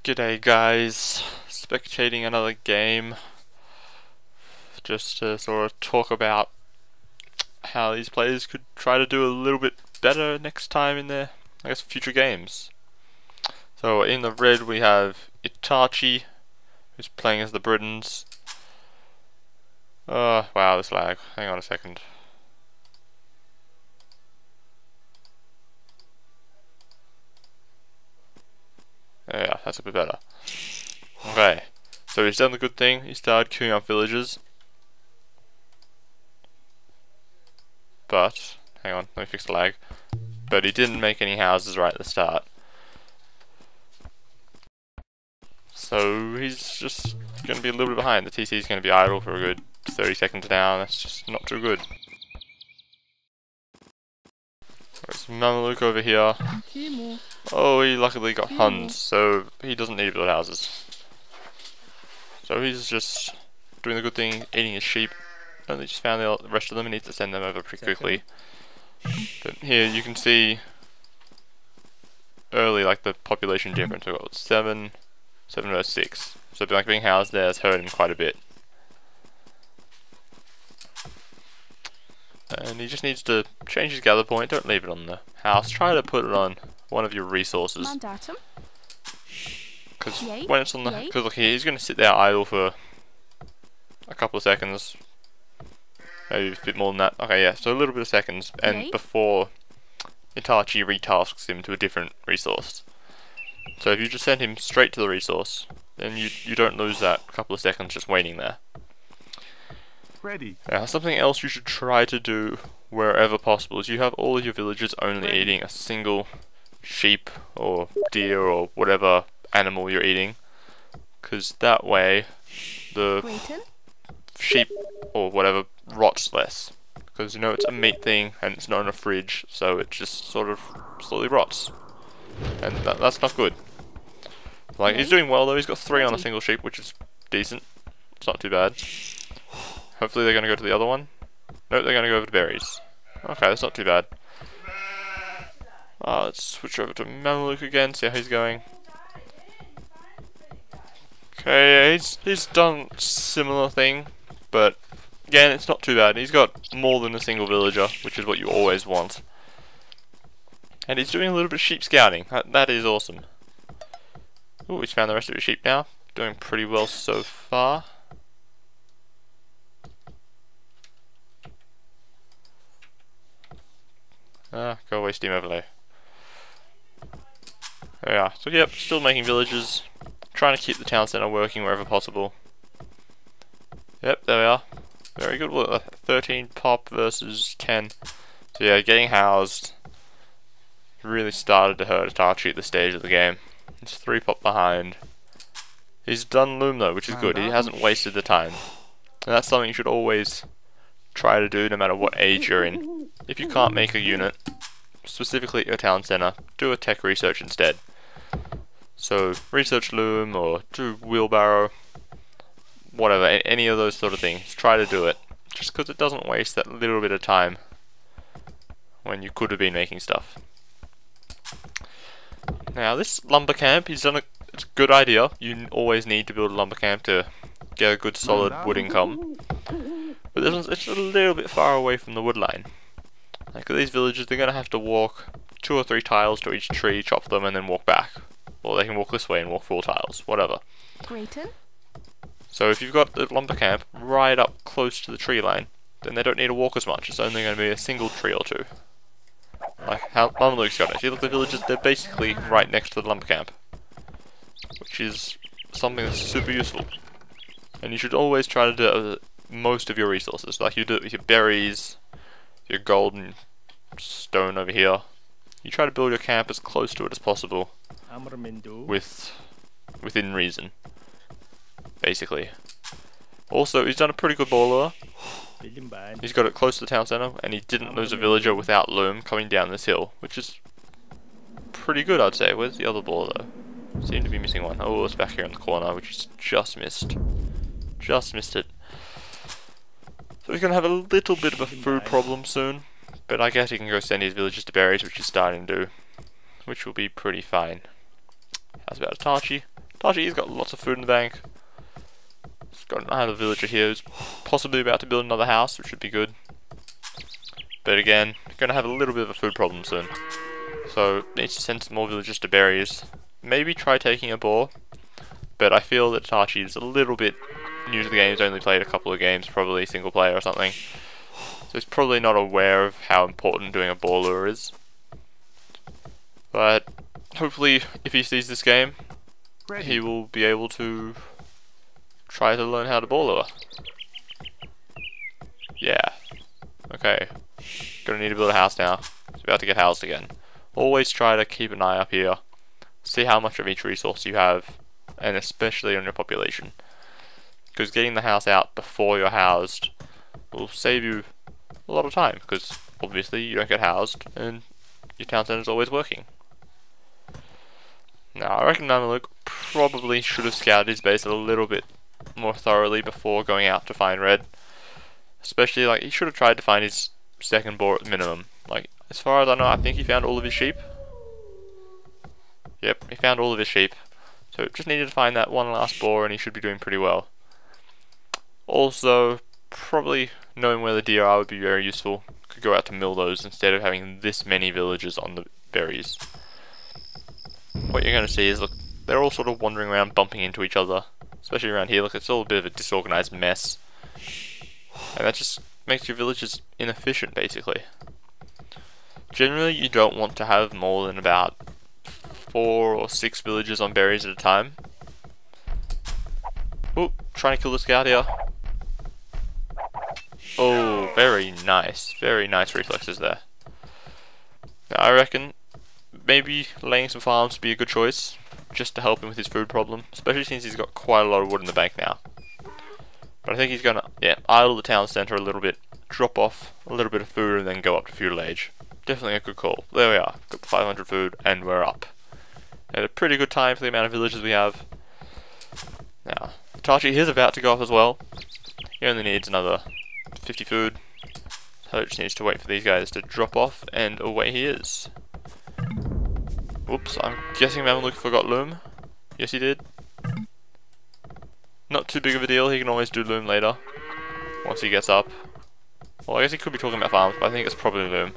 G'day guys, spectating another game, just to sort of talk about how these players could try to do a little bit better next time in their, I guess, future games. So in the red we have Itachi, who's playing as the Britons. Wow, this lag, hang on a second. Yeah, that's a bit better. Okay, so he's done the good thing, he started queuing up villagers. But, hang on, let me fix the lag. But he didn't make any houses right at the start. So he's just going to be a little bit behind. The TC is going to be idle for a good 30 seconds now, that's just not too good. There's Mameluke over here. Oh, he luckily got Huns, so he doesn't need to build houses. So he's just doing the good thing, eating his sheep. Only just found the rest of them and needs to send them over pretty quickly. But here you can see early, like, the population difference. We've got 7 versus 6. So like being housed there has hurt him quite a bit. And he just needs to change his gather point. Don't leave it on the house. Try to put it on one of your resources. Because when it's on the, because look here, he's going to sit there idle for a couple of seconds. Maybe a bit more than that. Okay, yeah, so a little bit of seconds, and before Itachi retasks him to a different resource. So if you just send him straight to the resource, then you don't lose that couple of seconds just waiting there. Ready. Now, something else you should try to do wherever possible is you have all of your villagers only eating a single sheep or deer or whatever animal you're eating, because that way the sheep or whatever rots less, because you know it's a meat thing and it's not in a fridge, so it just sort of slowly rots, and that's not good. Like, he's doing well though. He's got 3 on a single sheep, which is decent. It's not too bad. Hopefully they're going to go to the other one. Nope, they're going to go over to berries. Okay, that's not too bad. Let's switch over to Mameluke again, see how he's going. Okay, yeah, he's done a similar thing, but again, it's not too bad. He's got more than a single villager, which is what you always want. And he's doing a little bit of sheep scouting. That is awesome. Ooh, he's found the rest of his sheep now. Doing pretty well so far. Go away, Steam Overlay. There we are. So yep, still making villages. Trying to keep the town centre working wherever possible. Yep, there we are. Very good. Well, 13 pop versus 10. So yeah, getting housed really started to hurt Itachi at this stage of the game. He's 3 pop behind. He's done loom though, which is good. He hasn't wasted the time. And that's something you should always try to do no matter what age you're in. If you can't make a unit, specifically at your town centre, do a tech research instead. So research loom or do wheelbarrow, whatever, any of those sort of things. Try to do it, just because it doesn't waste that little bit of time when you could have been making stuff. Now this lumber camp, it's a good idea. You always need to build a lumber camp to get a good solid wood income. But this one's, it's a little bit far away from the wood line. Like these villagers, they're going to have to walk 2 or 3 tiles to each tree, chop them, and then walk back. Or they can walk this way and walk 4 tiles, whatever. So if you've got the lumber camp right up close to the tree line, then they don't need to walk as much. It's only going to be a single tree or 2. Like how Mameluke's got it. If you look at the villagers, they're basically right next to the lumber camp, which is something that's super useful. And you should always try to do most of your resources, like you do it with your berries, your golden stone over here. You try to build your camp as close to it as possible, within reason, basically. Also, he's done a pretty good ball lure. He's got it close to the town centre, and he didn't lose a villager without loom coming down this hill, which is pretty good, I'd say. Where's the other ball though? Seem to be missing one. Oh, it's back here in the corner, which is just missed. Just missed it. So he's going to have a little bit of a food problem soon, but I guess he can go send his villagers to berries, which he's starting to do, which will be pretty fine. How's about Itachi? Itachi, he's got lots of food in the bank. He's got another villager here who's possibly about to build another house, which would be good. But again, gonna have a little bit of a food problem soon. So, needs to send some more villagers to berries. Maybe try taking a boar. But I feel that Itachi is a little bit new to the game. He's only played a couple of games, probably single player or something. So he's probably not aware of how important doing a boar lure is. But hopefully, if he sees this game, he will be able to try to learn how to boar lure. Yeah. Okay. Gonna need to build a house now. He's about to get housed again. Always try to keep an eye up here. See how much of each resource you have, and especially on your population. Because getting the house out before you're housed will save you a lot of time, because obviously you don't get housed, and your town center is always working. Now, I reckon Mameluke probably should have scouted his base a little bit more thoroughly before going out to find red. Especially, like, he should have tried to find his second boar at the minimum. Like, as far as I know, I think he found all of his sheep. Yep, he found all of his sheep. So, just needed to find that one last boar and he should be doing pretty well. Also, probably knowing where the deer are would be very useful. Could go out to mill those instead of having this many villagers on the berries. What you're going to see is, look, they're all sort of wandering around bumping into each other. Especially around here, look, it's all a bit of a disorganized mess. And that just makes your villages inefficient, basically. Generally, you don't want to have more than about 4 or 6 villagers on berries at a time. Oh, trying to kill the scout here. Oh, very nice reflexes there. Now, I reckon maybe laying some farms would be a good choice, just to help him with his food problem, especially since he's got quite a lot of wood in the bank now. But I think he's gonna, idle the town centre a little bit, drop off a little bit of food, and then go up to feudal age. Definitely a good call. There we are, got the 500 food, and we're up. At a pretty good time for the amount of villagers we have. Now, Itachi is about to go up as well. He only needs another 50 food, so just needs to wait for these guys to drop off, and away he is. Whoops, I'm guessing Mameluke forgot loom. Yes, he did. Not too big of a deal, he can always do loom later, once he gets up. Well, I guess he could be talking about farms, but I think it's probably loom.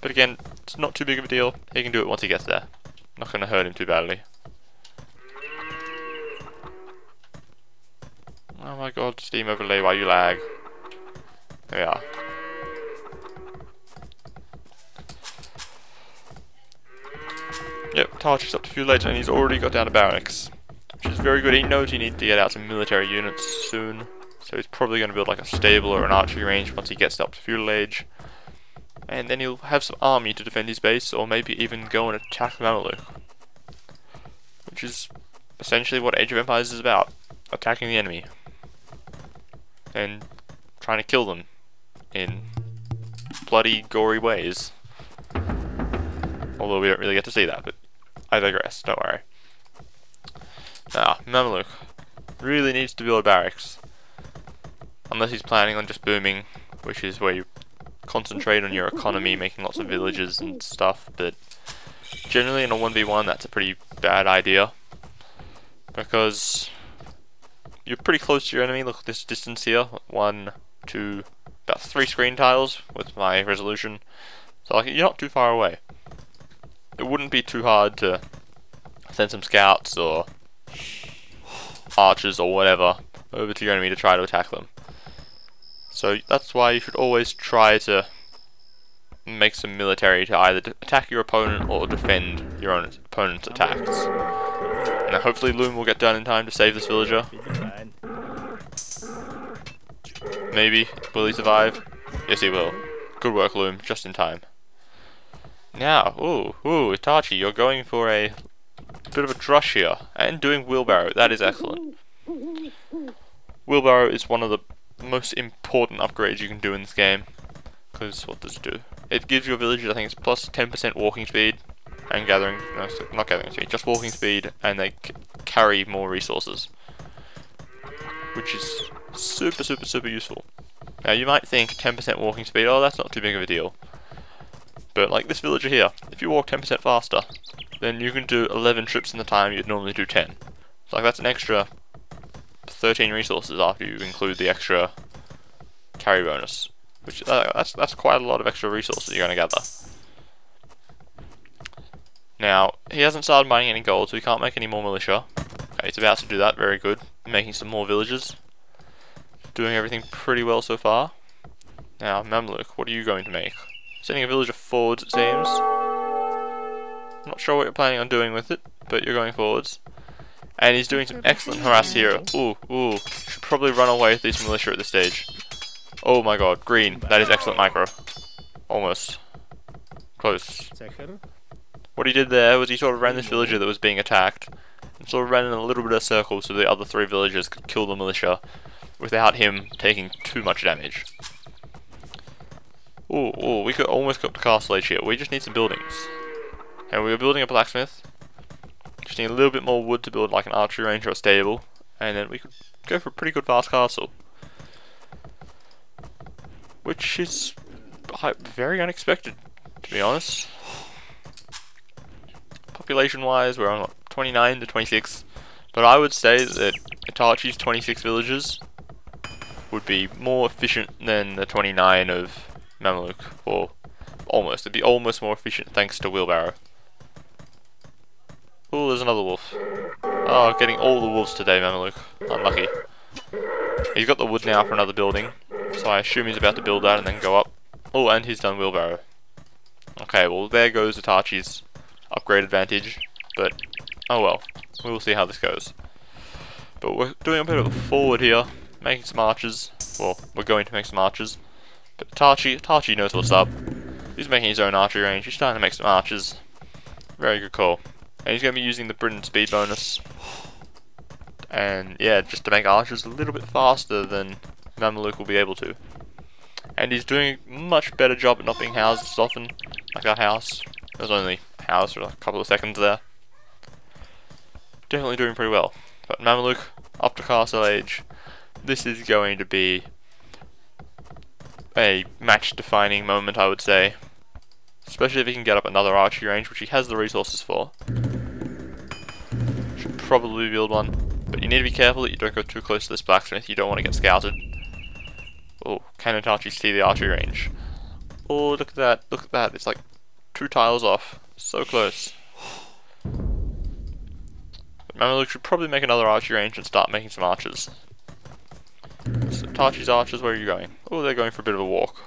But again, it's not too big of a deal, he can do it once he gets there. Not going to hurt him too badly. Oh my god, Steam overlay while you lag. There we are. Yep, Itachi's up to feudal age and he's already got down to barracks. Which is very good. He knows he needs to get out some military units soon. So he's probably going to build like a stable or an archery range once he gets up to feudal age. And then he'll have some army to defend his base, or maybe even go and attack Mameluke. Which is essentially what Age of Empires is about. Attacking the enemy. And trying to kill them in bloody, gory ways. Although we don't really get to see that, but I digress, don't worry. Now, Mameluke really needs to build barracks. Unless he's planning on just booming, which is where you concentrate on your economy, making lots of villages and stuff, but generally in a 1v1 that's a pretty bad idea. Because you're pretty close to your enemy. Look at this distance here. 1, 2, about 3 screen tiles with my resolution. So like, you're not too far away. It wouldn't be too hard to send some scouts or archers or whatever over to your enemy to try to attack them. So that's why you should always try to make some military to either attack your opponent or defend your own opponent's attacks. Now hopefully Loom will get done in time to save this villager. Maybe. Will he survive? Yes, he will. Good work, Loom. Just in time. Now, Itachi, you're going for a bit of a drush here. And doing wheelbarrow. That is excellent. Wheelbarrow is one of the most important upgrades you can do in this game. Because what does it do? It gives your villagers, I think it's plus 10% walking speed. And gathering, no, not gathering speed, just walking speed. And they carry more resources. Which is super, super, super useful. Now you might think 10% walking speed, oh that's not too big of a deal. But like this villager here, if you walk 10% faster, then you can do 11 trips in the time you'd normally do 10. So like that's an extra 13 resources after you include the extra carry bonus, which that's quite a lot of extra resources you're going to gather. Now he hasn't started mining any gold, so he can't make any more militia. Okay, he's about to do that. Very good. Making some more villages. Doing everything pretty well so far. Now Mameluke, what are you going to make? Sending a villager forwards, it seems. Not sure what you're planning on doing with it, but you're going forwards. And he's doing some excellent harass here. Ooh. Should probably run away with this militia at this stage. Oh my god, green. That is excellent micro. Almost. Close. What he did there was he sort of ran this villager that was being attacked, and sort of ran in a little bit of a circle so the other 3 villagers could kill the militia without him taking too much damage. Ooh, we could almost go up to Castle Age here. We just need some buildings. And we were building a blacksmith. Just need a little bit more wood to build like an archery range or a stable, and then we could go for a pretty good fast castle. Which is very unexpected, to be honest. Population wise, we're on what, 29 to 26, but I would say that Itachi's 26 villages would be more efficient than the 29 of Mameluke, or almost. It'd be almost more efficient thanks to Wheelbarrow. Oh, there's another wolf. Oh, getting all the wolves today, Mameluke. Unlucky. He's got the wood now for another building, so I assume he's about to build that and then go up. Oh, and he's done Wheelbarrow. Okay, well there goes Itachi's upgrade advantage, but oh well, we will see how this goes. But we're doing a bit of a forward here, making some archers. Well, we're going to make some archers. But Itachi knows what's up. He's making his own archery range. He's starting to make some archers. Very good call. And he's going to be using the Britain speed bonus. And yeah, just to make archers a little bit faster than Mameluke will be able to. And he's doing a much better job at not being housed as often. Like our house. It was only housed for a couple of seconds there. Definitely doing pretty well. But Mameluke, up to Castle Age. This is going to be a match-defining moment, I would say. Especially if he can get up another archery range, which he has the resources for. Should probably build one. But you need to be careful that you don't go too close to this blacksmith. You don't want to get scouted. Oh, can Itachi see the archery range? Oh, look at that. Look at that. It's like 2 tiles off. So close. But Mameluke should probably make another archery range and start making some archers. So Itachi's archers, where are you going? Oh, they're going for a bit of a walk.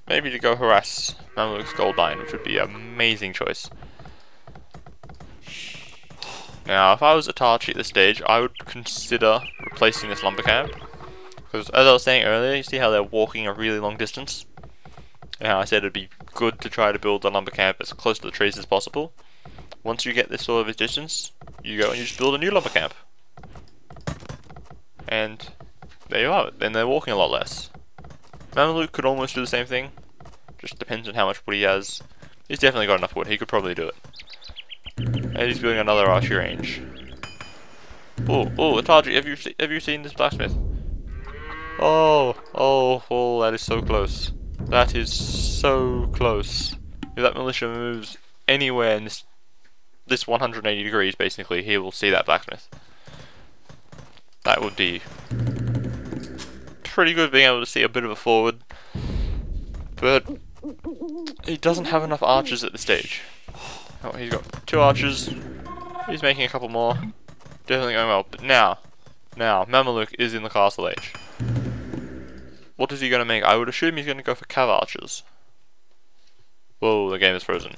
Maybe to go harass Mameluke's gold mine, which would be an amazing choice. Now, if I was Itachi at this stage, I would consider replacing this lumber camp. Because, as I was saying earlier, you see how they're walking a really long distance? And how I said it'd be good to try to build the lumber camp as close to the trees as possible. Once you get this sort of a distance, you go and you just build a new lumber camp. And there you are, then they're walking a lot less. Mameluke could almost do the same thing, just depends on how much wood he has. He's definitely got enough wood, he could probably do it. And he's building another archery range. Oh, Itachi, have you seen this blacksmith? Oh, that is so close. That is so close. If that militia moves anywhere in this 180 degrees, basically, he will see that blacksmith. That would be pretty good being able to see a bit of a forward. But he doesn't have enough archers at this stage. Oh, he's got 2 archers. He's making a couple more. Definitely going well. But now Mameluke is in the Castle Age. What is he going to make? I would assume he's going to go for cav archers. Whoa, the game is frozen.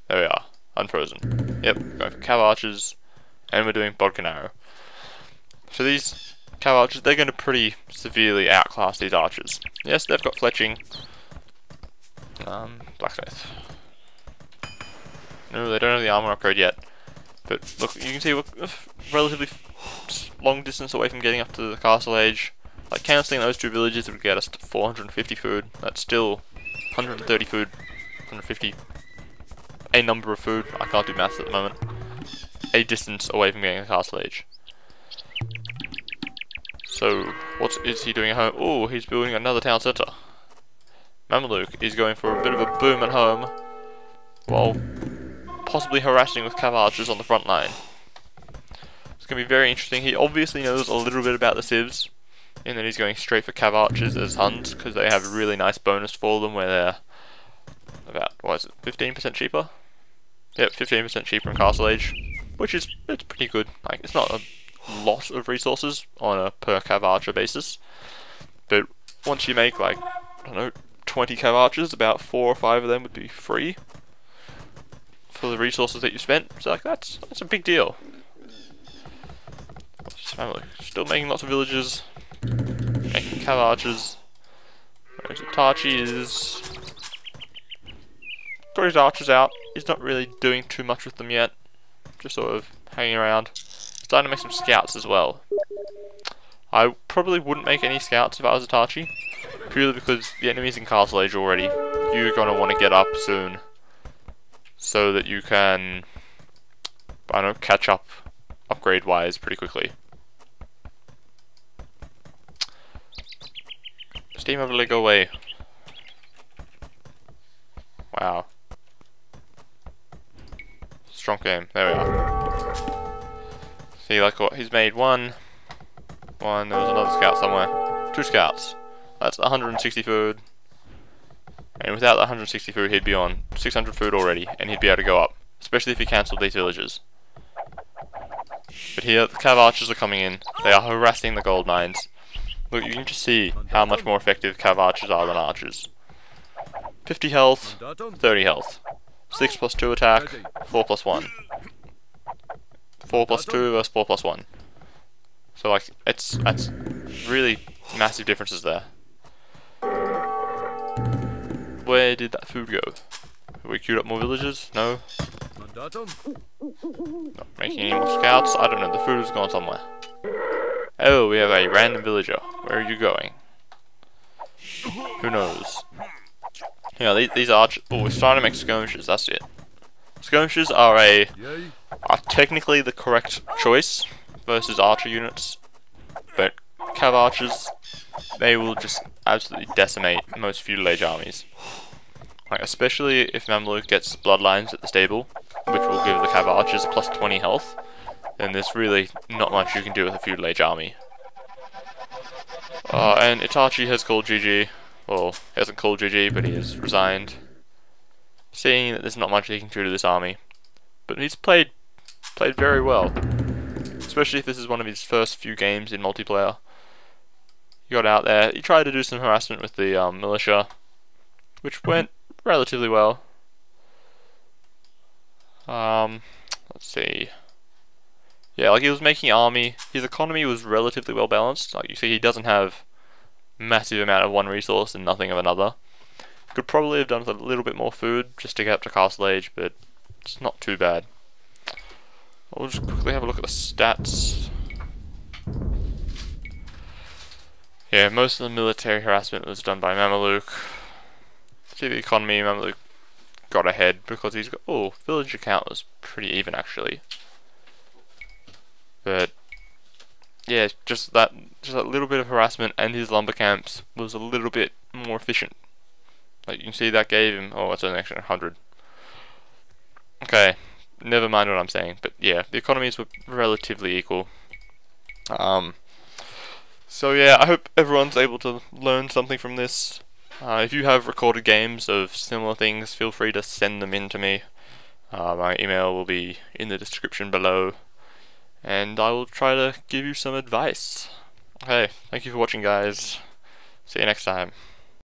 There we are. Unfrozen. Yep, going for cav archers. And we're doing bodkin arrow. So these cav archers, they're going to pretty severely outclass these archers. Yes, they've got fletching. Blacksmith. No, they don't have the armor upgrade yet. But look, you can see we're relatively long distance away from getting up to the Castle Age. Like, cancelling those 2 villages would get us to 450 food. That's still 130 food. 150. A number of food. I can't do maths at the moment. A distance away from getting the Castle Age. So, what is he doing at home? Oh, he's building another town centre. Mameluke is going for a bit of a boom at home, while possibly harassing with cav archers on the front line. It's going to be very interesting. He obviously knows a little bit about the civs, in that he's going straight for cav archers as Huns, because they have a really nice bonus for them where they're about, what is it, 15% cheaper? Yep, 15% cheaper in Castle Age, which is, it's pretty good. Like, it's not a lot of resources on a per cav archer basis, but once you make, like, I don't know, 20 cav archers, about 4 or 5 of them would be free for the resources that you spent. So like that's a big deal. Still making lots of villages, making cav archers. Whereas Itachi is got his archers out. He's not really doing too much with them yet, just sort of hanging around. Starting to make some scouts as well. I probably wouldn't make any scouts if I was Itachi, purely because the enemy's in Castle Age already. You're gonna want to get up soon, so that you can, I don't know, catch up upgrade-wise pretty quickly. Steam overlay, go away. Wow. Strong game. There we are. See, like what? He's made one. There was another scout somewhere. 2 scouts. That's 160 food. And without that 160 food, he'd be on 600 food already, and he'd be able to go up. Especially if he cancelled these villages. But here, the cav archers are coming in. They are harassing the gold mines. Look, you can just see how much more effective cav archers are than archers. 50 health, 30 health. 6 plus 2 attack, 4 plus 1. 4 plus 2 versus 4 plus 1. So like, that's really massive differences there. Where did that food go? Have we queued up more villages? No. Not making any more scouts? I don't know, the food has gone somewhere. Oh, we have a random villager. Where are you going? Who knows? Yeah, these archers. Oh, we're starting to make skirmishes, that's it. Skirmishes are technically the correct choice versus archer units, but cav archers, they will just absolutely decimate most feudal age armies. Like, especially if Mameluke gets bloodlines at the stable, which will give the cav archers plus 20 health, then there's really not much you can do with a feudal age army. And Itachi has called GG. Well, he hasn't called GG, but he has resigned, seeing that there's not much he can do to this army. But he's played very well, especially if this is one of his first few games in multiplayer. He got out there, he tried to do some harassment with the militia, which went relatively well. Let's see. Yeah, like he was making army, his economy was relatively well balanced. Like you see, he doesn't have massive amount of one resource and nothing of another. Could probably have done with a little bit more food just to get up to Castle Age, but it's not too bad. I'll just quickly have a look at the stats. Yeah, most of the military harassment was done by Mameluke. See the economy, Mameluke got ahead because he's got, oh, villager count was pretty even actually. But yeah, just that little bit of harassment, and his lumber camps was a little bit more efficient. Like you can see that gave him, oh, it's an extra 100. Okay, never mind what I'm saying, but yeah, the economies were relatively equal. So yeah, I hope everyone's able to learn something from this. If you have recorded games of similar things, feel free to send them in to me. My email will be in the description below, and I will try to give you some advice. Okay, thank you for watching, guys. See you next time.